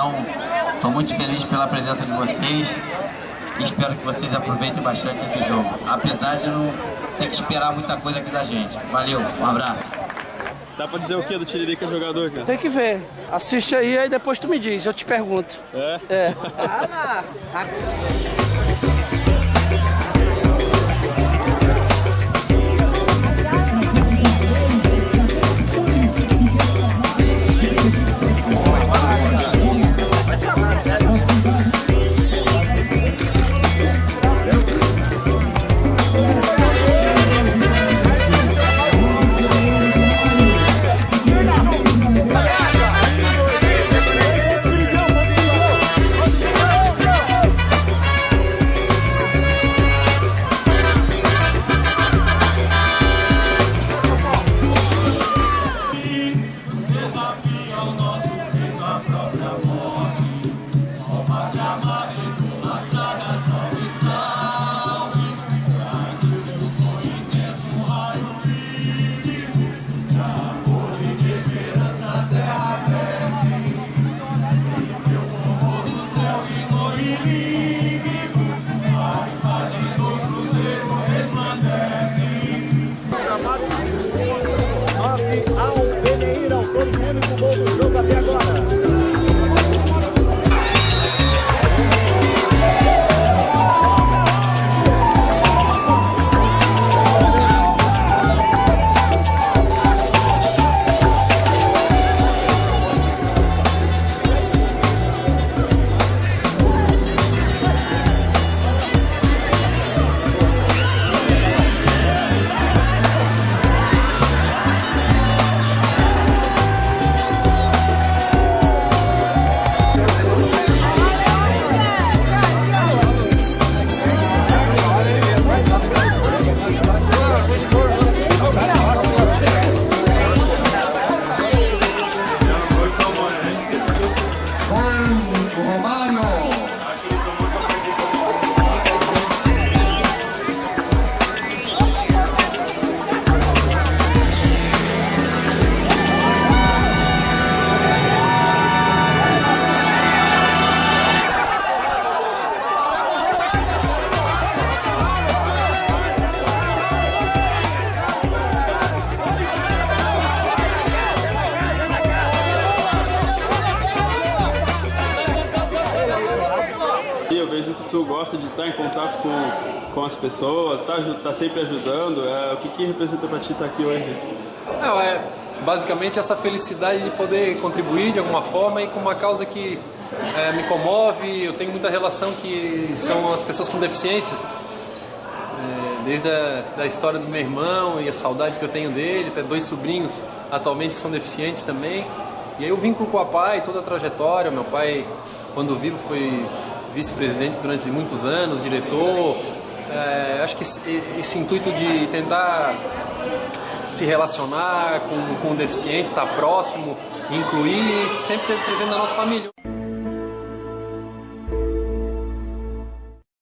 Então, estou muito feliz pela presença de vocês e espero que vocês aproveitem bastante esse jogo, apesar de não ter que esperar muita coisa aqui da gente. Valeu, um abraço. Dá pra dizer o que do Tiririca jogador, cara? Tem que ver. Assiste aí depois tu me diz, eu te pergunto. É? Eu vejo que tu gosta de estar em contato com as pessoas, tá sempre ajudando. O que representa para ti estar aqui hoje? Basicamente essa felicidade de poder contribuir de alguma forma e com uma causa que me comove. Eu tenho muita relação que são as pessoas com deficiência, desde a história do meu irmão e a saudade que eu tenho dele, até 2 sobrinhos atualmente que são deficientes também. E aí eu vínculo com o pai, toda a trajetória. Meu pai, quando vivo, foi vice-presidente durante muitos anos, diretor. Acho que esse intuito de tentar se relacionar com o deficiente, estar próximo, incluir, sempre presente na nossa família.